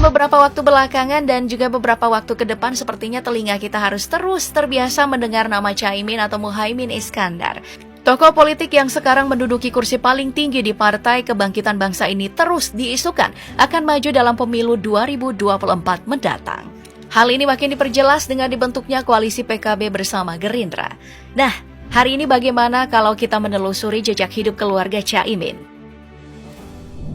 beberapa waktu belakangan dan juga beberapa waktu ke depan sepertinya telinga kita harus terus terbiasa mendengar nama Caimin atau Muhaimin Iskandar. Tokoh politik yang sekarang menduduki kursi paling tinggi di Partai Kebangkitan Bangsa ini terus diisukan akan maju dalam pemilu 2024 mendatang. Hal ini makin diperjelas dengan dibentuknya koalisi PKB bersama Gerindra. Nah, hari ini bagaimana kalau kita menelusuri jejak hidup keluarga Caimin?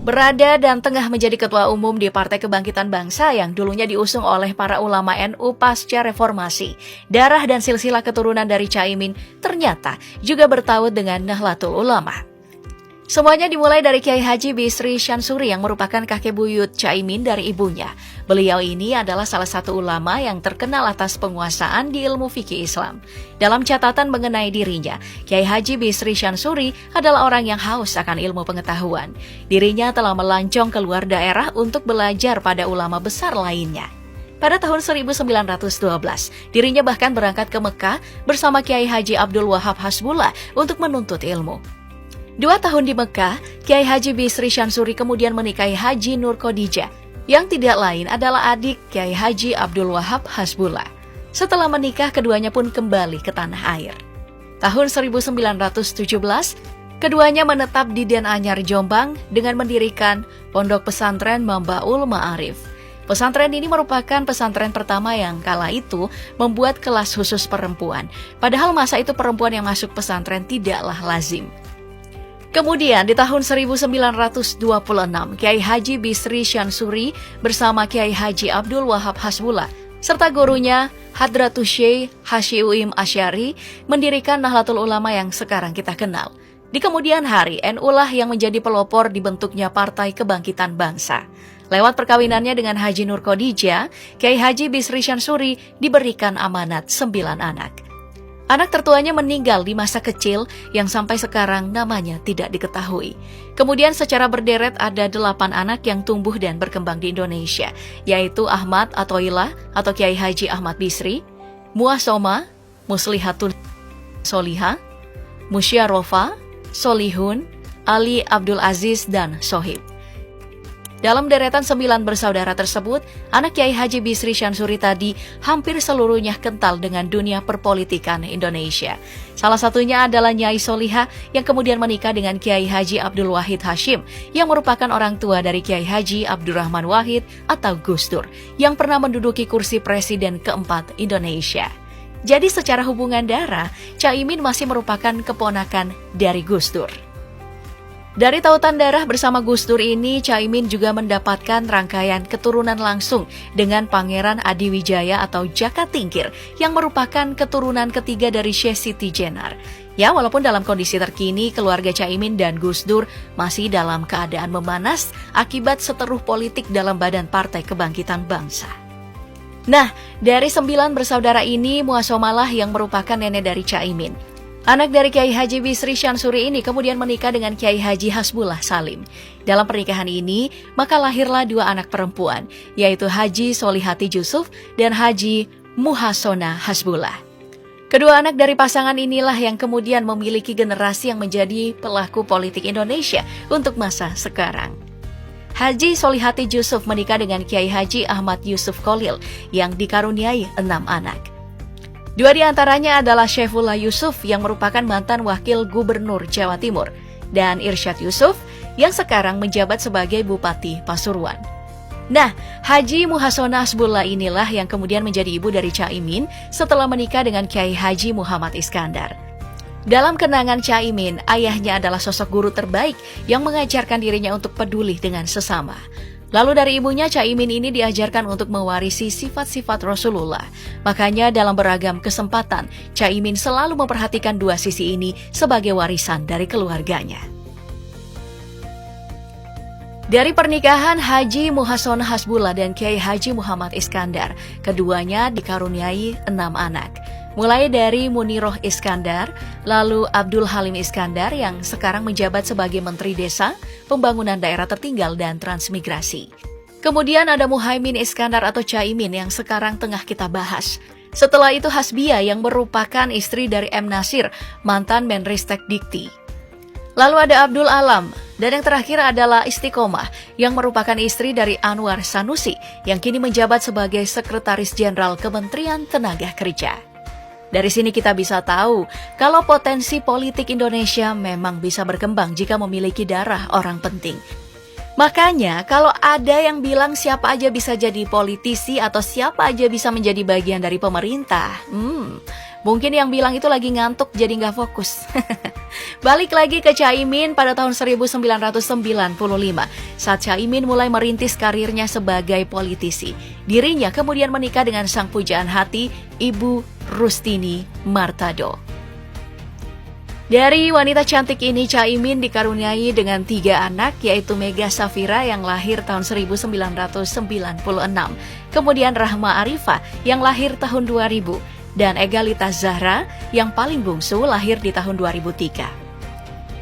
Berada dan tengah menjadi ketua umum di Partai Kebangkitan Bangsa yang dulunya diusung oleh para ulama NU pasca reformasi, darah dan silsilah keturunan dari Caimin ternyata juga bertaut dengan Nahdlatul Ulama. Semuanya dimulai dari Kiai Haji Bisri Syansuri yang merupakan kakek buyut Caimin dari ibunya. Beliau ini adalah salah satu ulama yang terkenal atas penguasaan di ilmu fikih Islam. Dalam catatan mengenai dirinya, Kiai Haji Bisri Syansuri adalah orang yang haus akan ilmu pengetahuan. Dirinya telah melancong keluar daerah untuk belajar pada ulama besar lainnya. Pada tahun 1912, dirinya bahkan berangkat ke Mekah bersama Kiai Haji Abdul Wahab Hasbullah untuk menuntut ilmu. 2 tahun di Mekah, Kiai Haji Bisri Syansuri kemudian menikahi Haji Nur Khadijah, yang tidak lain adalah adik Kiai Haji Abdul Wahab Hasbullah. Setelah menikah, keduanya pun kembali ke tanah air. Tahun 1917, keduanya menetap di Den Anyar Jombang dengan mendirikan Pondok Pesantren Mambaul Ma'arif. Pesantren ini merupakan pesantren pertama yang kala itu membuat kelas khusus perempuan. Padahal masa itu perempuan yang masuk pesantren tidaklah lazim. Kemudian di tahun 1926, Kiai Haji Bisri Syansuri bersama Kiai Haji Abdul Wahab Hasbullah serta gurunya Hadratus Syekh Hasyiuim Asy'ari mendirikan Nahdlatul Ulama yang sekarang kita kenal. Di kemudian hari, NU lah yang menjadi pelopor dibentuknya Partai Kebangkitan Bangsa. Lewat perkawinannya dengan Haji Nur Khadijah, Kiai Haji Bisri Syansuri diberikan amanat 9 anak. Anak tertuanya meninggal di masa kecil yang sampai sekarang namanya tidak diketahui. Kemudian secara berderet ada 8 anak yang tumbuh dan berkembang di Indonesia, yaitu Ahmad Athoillah atau Kiai Haji Ahmad Bisri, Muasoma, Muslihatun Solihah, Musyarofa, Solihun, Ali Abdul Aziz, dan Sohib. Dalam deretan 9 bersaudara tersebut, anak Kiai Haji Bisri Syansuri tadi hampir seluruhnya kental dengan dunia perpolitikan Indonesia. Salah satunya adalah Nyai Solihah yang kemudian menikah dengan Kiai Haji Abdul Wahid Hashim yang merupakan orang tua dari Kiai Haji Abdurrahman Wahid atau Gus Dur yang pernah menduduki kursi presiden keempat Indonesia. Jadi secara hubungan darah, Caimin masih merupakan keponakan dari Gus Dur. Dari tautan darah bersama Gus Dur ini, Caimin juga mendapatkan rangkaian keturunan langsung dengan Pangeran Adiwijaya atau Jaka Tingkir yang merupakan keturunan ketiga dari Syekh Siti Jenar. Ya, walaupun dalam kondisi terkini, keluarga Caimin dan Gus Dur masih dalam keadaan memanas akibat seteruh politik dalam badan Partai Kebangkitan Bangsa. Nah, dari 9 bersaudara ini, Muasomalah yang merupakan nenek dari Caimin. Anak dari Kiai Haji Bisri Syansuri ini kemudian menikah dengan Kiai Haji Hasbullah Salim. Dalam pernikahan ini, maka lahirlah 2 anak perempuan, yaitu Haji Solihati Jusuf dan Haji Muhasona Hasbullah. Kedua anak dari pasangan inilah yang kemudian memiliki generasi yang menjadi pelaku politik Indonesia untuk masa sekarang. Haji Solihati Jusuf menikah dengan Kiai Haji Ahmad Yusuf Kholil yang dikaruniai 6 anak. 2 di antaranya adalah Syaifullah Yusuf yang merupakan mantan wakil gubernur Jawa Timur dan Irsyad Yusuf yang sekarang menjabat sebagai Bupati Pasuruan. Nah, Haji Muhasona Hasbullah inilah yang kemudian menjadi ibu dari Caimin setelah menikah dengan Kiai Haji Muhammad Iskandar. Dalam kenangan Caimin, ayahnya adalah sosok guru terbaik yang mengajarkan dirinya untuk peduli dengan sesama. Lalu dari ibunya, Caimin ini diajarkan untuk mewarisi sifat-sifat Rasulullah. Makanya dalam beragam kesempatan, Caimin selalu memperhatikan 2 sisi ini sebagai warisan dari keluarganya. Dari pernikahan Haji Muhasona Hasbullah dan Kiai Haji Muhammad Iskandar, keduanya dikaruniai 6 anak. Mulai dari Muniroh Iskandar, lalu Abdul Halim Iskandar yang sekarang menjabat sebagai Menteri Desa, Pembangunan Daerah Tertinggal dan Transmigrasi. Kemudian ada Muhaimin Iskandar atau Caimin yang sekarang tengah kita bahas. Setelah itu Hasbiah yang merupakan istri dari M. Nasir, mantan Menristek Dikti. Lalu ada Abdul Alam, Dan yang terakhir adalah Istiqomah, yang merupakan istri dari Anwar Sanusi, yang kini menjabat sebagai Sekretaris Jenderal Kementerian Tenaga Kerja. Dari sini kita bisa tahu kalau potensi politik Indonesia memang bisa berkembang jika memiliki darah orang penting. Makanya kalau ada yang bilang siapa aja bisa jadi politisi atau siapa aja bisa menjadi bagian dari pemerintah, mungkin yang bilang itu lagi ngantuk jadi nggak fokus. Balik lagi ke Caimin pada tahun 1995 saat Caimin mulai merintis karirnya sebagai politisi. Dirinya kemudian menikah dengan sang pujaan hati, Ibu Rustini Martado. Dari wanita cantik ini, Caimin dikaruniai dengan 3 anak, yaitu Mega Safira yang lahir tahun 1996, kemudian Rahma Arifah yang lahir tahun 2000, dan Egalita Zahra yang paling bungsu lahir di tahun 2003.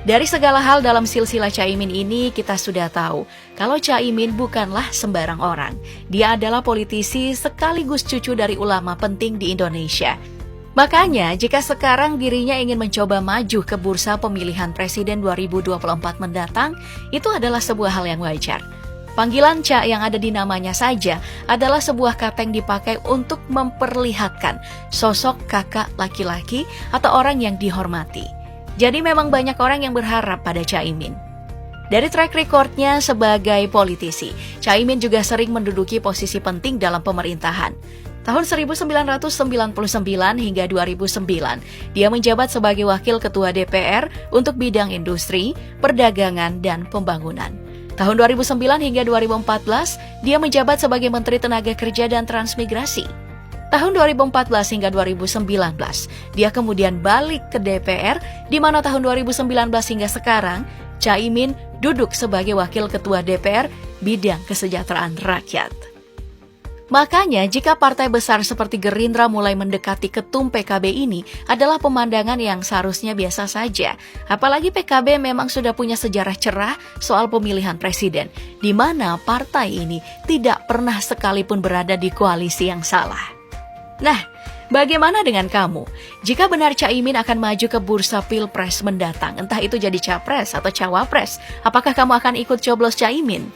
Dari segala hal dalam silsilah Caimin ini, kita sudah tahu kalau Caimin bukanlah sembarang orang. Dia adalah politisi sekaligus cucu dari ulama penting di Indonesia. Makanya, jika sekarang dirinya ingin mencoba maju ke bursa pemilihan presiden 2024 mendatang, itu adalah sebuah hal yang wajar. Panggilan Ca yang ada di namanya saja adalah sebuah kata yang dipakai untuk memperlihatkan sosok kakak laki-laki atau orang yang dihormati. Jadi memang banyak orang yang berharap pada Caimin. Dari track recordnya sebagai politisi, Caimin juga sering menduduki posisi penting dalam pemerintahan. Tahun 1999 hingga 2009, dia menjabat sebagai Wakil Ketua DPR untuk bidang industri, perdagangan, dan pembangunan. Tahun 2009 hingga 2014, dia menjabat sebagai Menteri Tenaga Kerja dan Transmigrasi. Tahun 2014 hingga 2019, dia kemudian balik ke DPR, di mana tahun 2019 hingga sekarang, Caimin duduk sebagai Wakil Ketua DPR bidang kesejahteraan rakyat. Makanya, jika partai besar seperti Gerindra mulai mendekati ketum PKB ini adalah pemandangan yang seharusnya biasa saja. Apalagi PKB memang sudah punya sejarah cerah soal pemilihan presiden, di mana partai ini tidak pernah sekalipun berada di koalisi yang salah. Nah, bagaimana dengan kamu? Jika benar Caimin akan maju ke bursa Pilpres mendatang, entah itu jadi capres atau cawapres, apakah kamu akan ikut coblos Caimin?